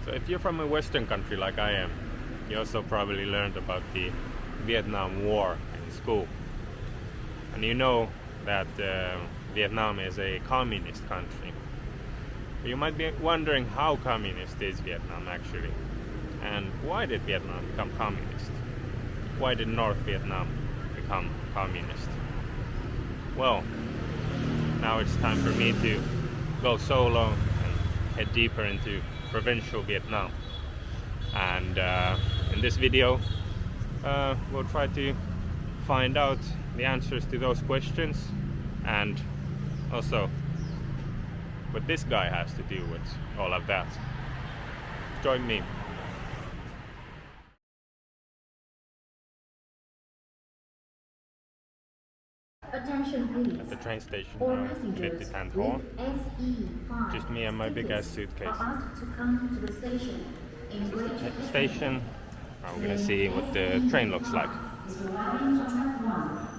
So if you're from a Western country like I am, you also probably learned about the Vietnam War in school. And you know that Vietnam is a communist country. But you might be wondering how communist is Vietnam actually? And why did Vietnam become communist? Why did North Vietnam become communist? Well, now it's time for me to go solo and head deeper into provincial Vietnam. And in this video, we'll try to find out the answers to those questions and also what this guy has to do with all of that. Join me. Attention please. At the train station All now, passengers Thanh Hoa. with SE5 Just me and my big ass suitcase. are asked to come to the station in greater Station. Now we're gonna see what the train looks like. is arriving on track 1.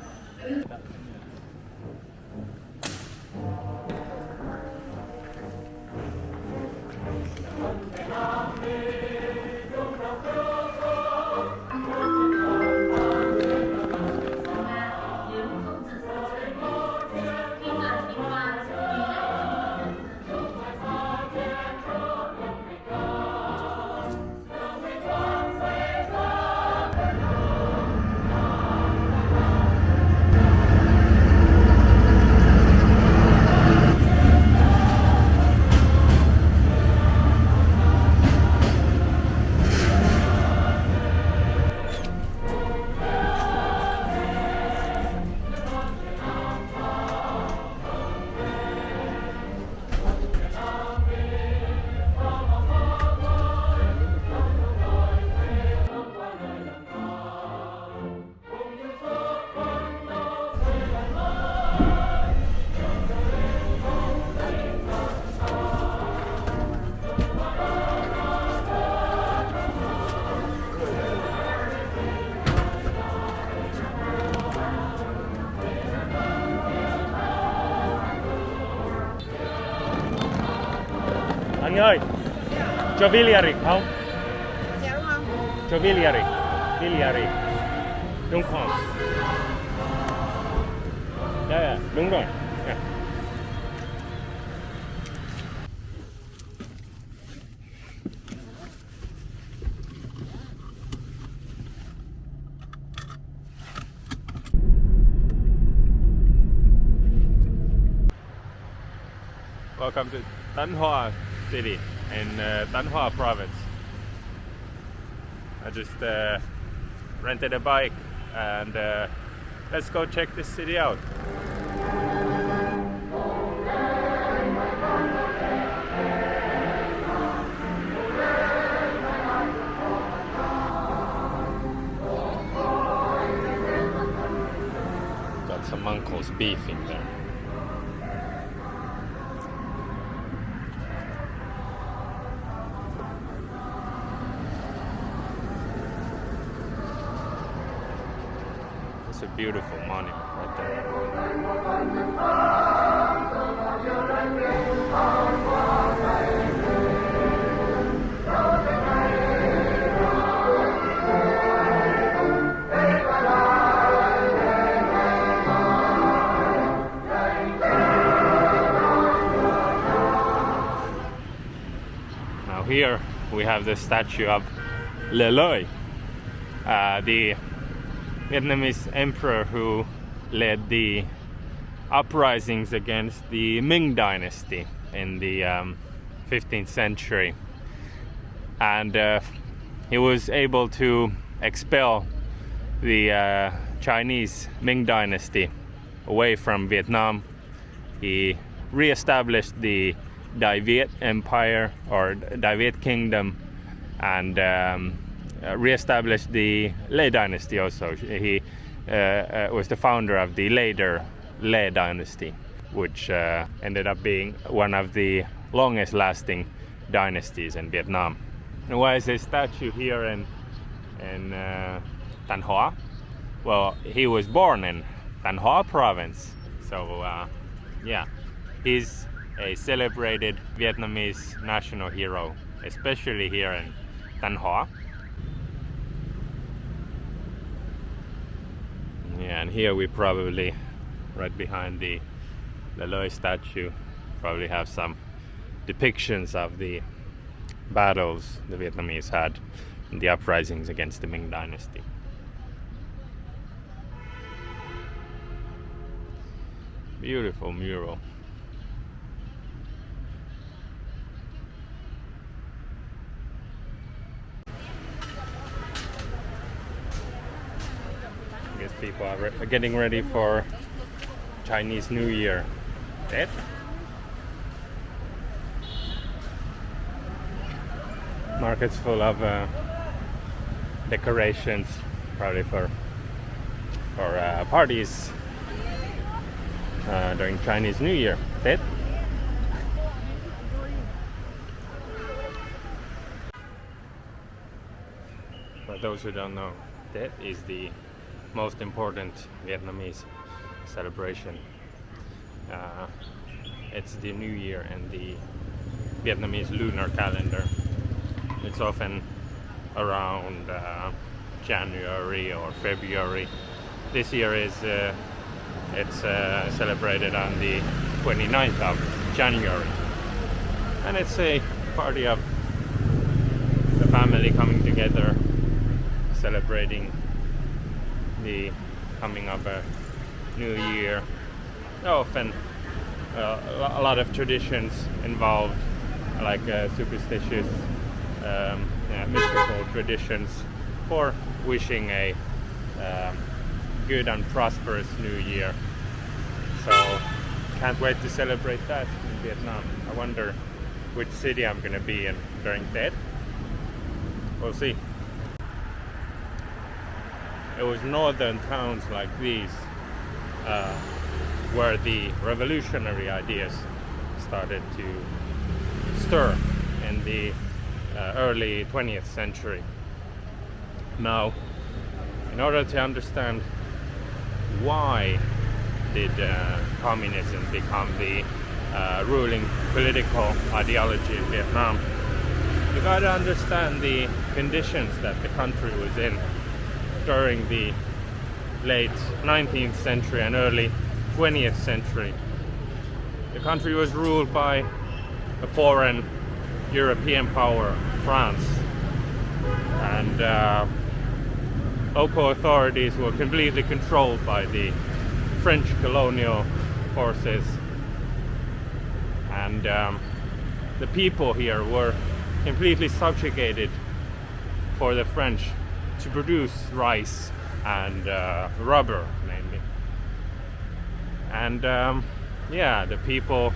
Anh ơi, cho Villiaric không? Dạ đúng không? Cho Villiaric. Villiaric. Đúng không? Dạ, đúng rồi. Dạ. Welcome to Thanh Hoa city in Thanh Hoa province. I just rented a bike and let's go check this city out. Got some uncle's beef in there. It's a beautiful monument right there. Now here we have the statue of Le Loi, the Vietnamese emperor who led the uprisings against the Ming dynasty in the 15th century, and he was able to expel the Chinese Ming dynasty away from Vietnam. He re-established the Dai Viet Empire or Dai Viet Kingdom, and re-established the Le dynasty also. He was the founder of the later Le dynasty, which ended up being one of the longest lasting dynasties in Vietnam. And why is his statue here in Thanh Hoa? Well, he was born in Thanh Hoa province, so yeah, his a celebrated Vietnamese national hero, especially here in Thanh Hoa. Yeah, and here we probably, right behind the Loi statue, probably have some depictions of the battles the Vietnamese had in the uprisings against the Ming Dynasty. Beautiful mural. I guess people are getting ready for Chinese New Year. Tết. Markets full of decorations, probably for parties during Chinese New Year. Tết. For those who don't know, Tết is the most important Vietnamese celebration. It's the New Year in the Vietnamese lunar calendar. It's often around January or February. This year it's celebrated on the 29th of January, and it's a party of the family coming together, celebrating the coming of a new year. Often a lot of traditions involved, like superstitious mystical traditions for wishing a good and prosperous new year. So can't wait to celebrate that in Vietnam. I wonder which city I'm gonna be in during Tết. We'll see. It was northern towns like these where the revolutionary ideas started to stir in the early 20th century. Now, in order to understand why did communism become the ruling political ideology in Vietnam, you gotta understand the conditions that the country was in during the late 19th century and early 20th century. The country was ruled by a foreign European power, France, and local authorities were completely controlled by the French colonial forces, and the people here were completely subjugated for the French to produce rice and rubber mainly. And the people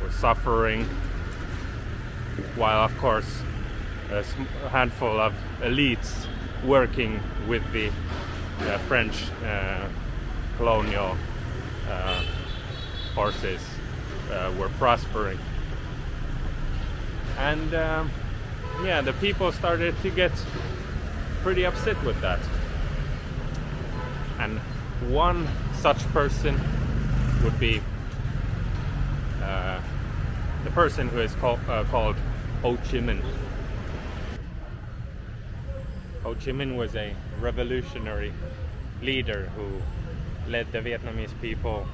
were suffering, while of course a handful of elites working with the French colonial forces were prospering. And the people started to get pretty upset with that. And one such person would be the person who is called Ho Chí Minh. Ho Chí Minh was a revolutionary leader who led the Vietnamese people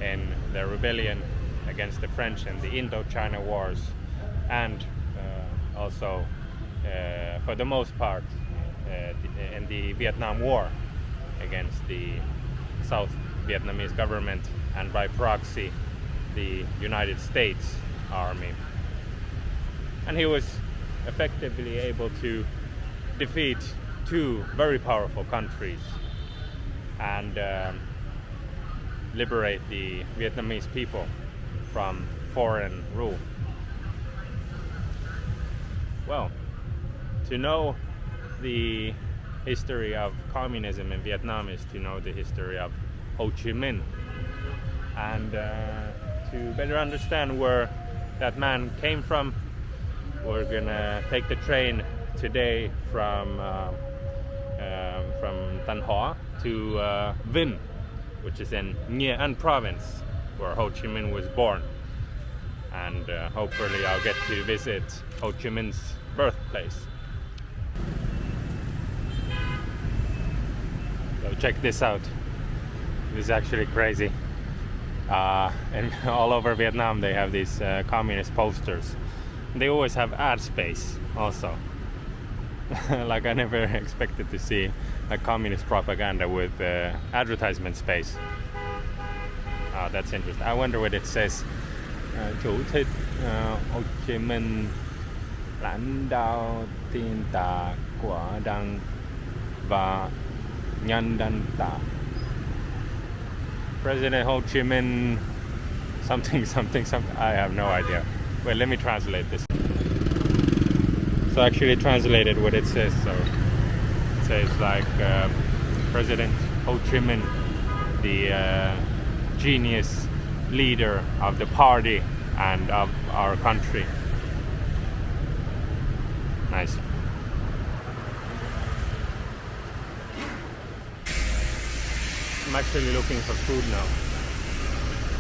in their rebellion against the French in the Indochina Wars, and also for the most part in the Vietnam War against the South Vietnamese government, and by proxy the United States Army. And he was effectively able to defeat two very powerful countries and liberate the Vietnamese people from foreign rule. Well, to know the history of communism in Vietnam is to know the history of Ho Chí Minh, and to better understand where that man came from, we're gonna take the train today from Thanh Hoa to Vinh, which is in Nghệ An province, where Ho Chí Minh was born. and hopefully I'll get to visit Ho Chi Minh's birthplace. So check this out. This is actually crazy. And all over Vietnam they have these communist posters. They always have ad space also. Like I never expected to see like communist propaganda with advertisement space. That's interesting. I wonder what it says. Chủ tịch Hồ Chí Minh, lãnh đạo tin tạ của Đảng và nhân dân ta. President Ho Chi Minh something. I have no idea. Wait, let me translate this. So actually translated what it says. So it says like President Ho Chi Minh, the genius leader of the party and of our country. Nice. I'm actually looking for food now.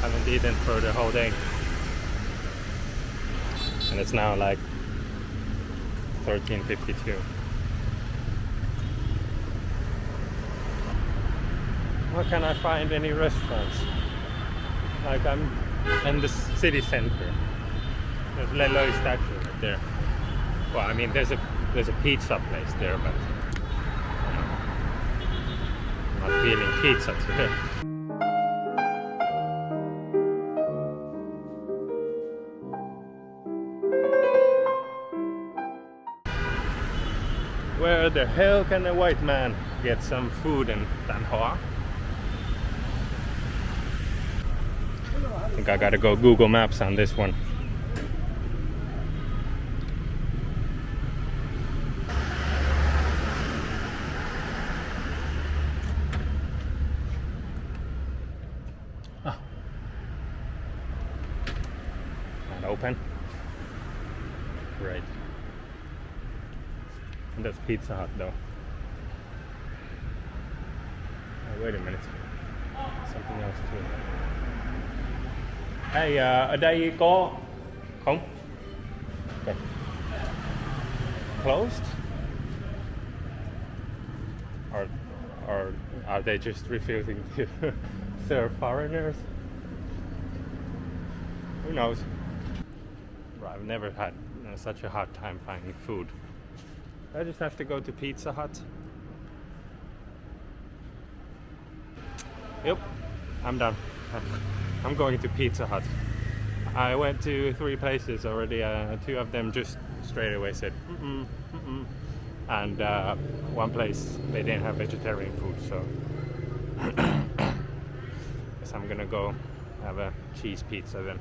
Haven't eaten for the whole day. And it's now like 13:52. Where can I find any restaurants? Like I'm in the city center. There's Le Loi statue right there. Well, I mean there's a pizza place there, but I'm not feeling pizza today. Where the hell can a white man get some food in Thanh Hoa? I think I gotta go Google Maps on this one. Not open. Right. And that's Pizza Hut though. Oh, wait a minute. Something else too. Hey, ở đây có không? Okay. Closed? Or are they just refusing to serve foreigners? Who knows? I've never had such a hard time finding food. I just have to go to Pizza Hut. Yep, I'm done. I'm going to Pizza Hut. I went to 3 places already. 2 of them just straight away said and 1 place they didn't have vegetarian food, so guess I'm gonna go have a cheese pizza then.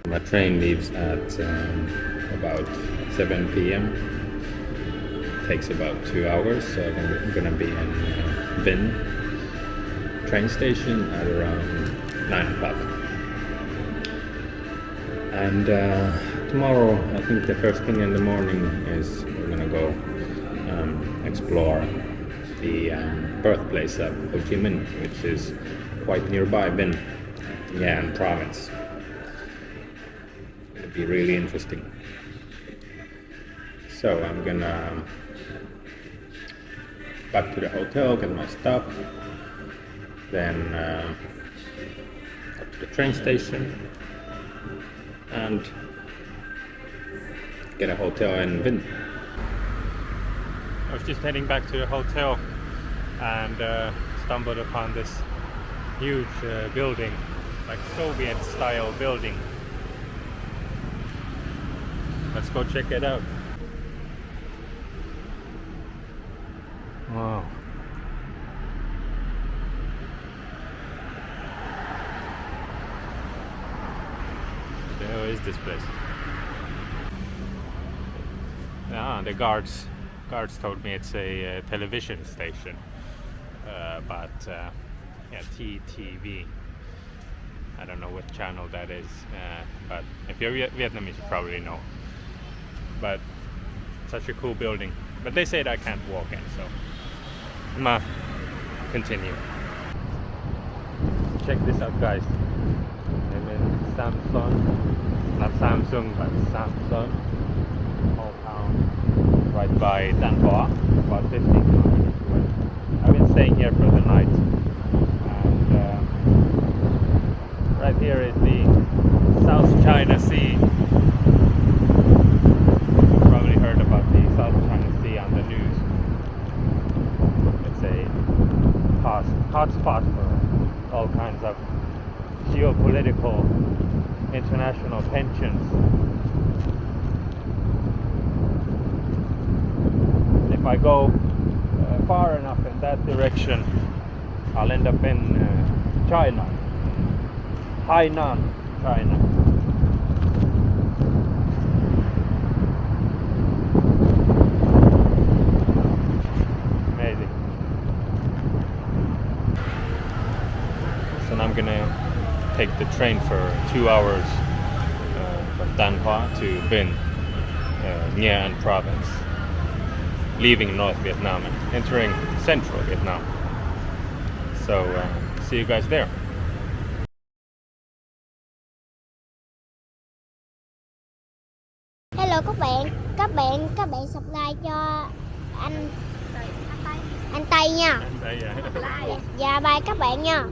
My train leaves at about 7 p.m. Takes about 2 hours, so I'm gonna be in Vinh train station at around 9 o'clock. And tomorrow, I think the first thing in the morning is we're gonna go explore the birthplace of Ho Chi Minh, which is quite nearby Vinh, Yan province. It'll be really interesting. So I'm gonna back to the hotel, get my stuff, then up to the train station and get a hotel in Vinh. I was just heading back to the hotel and stumbled upon this huge building, like Soviet style building. Let's go check it out. Wow. The hell is this place? Ah, the guards told me it's a television station, but yeah, TTV. I don't know what channel that is, but if you're Vietnamese, you probably know. But such a cool building. But they said I can't walk in, so I'm gonna continue. check this out, guys. I'm in Samsung, not Samsung, but Samsung, small town right by Thanh Hoa, about 15 kilometers away. I've been staying here for the night, and right here is the South China Sea. You've probably heard about the South China Sea on the news. It's a hot spot for all kinds of geopolitical international tensions. If I go far enough in that direction, I'll end up in China, Hainan, China. Amazing. So now I'm gonna take the train for 2 hours from Thanh Hoa to Vinh, Nha An province, leaving North Vietnam and entering Central Vietnam. So see you guys there. Hello các bạn subscribe cho anh Tây nha. Dạ bye các bạn nha.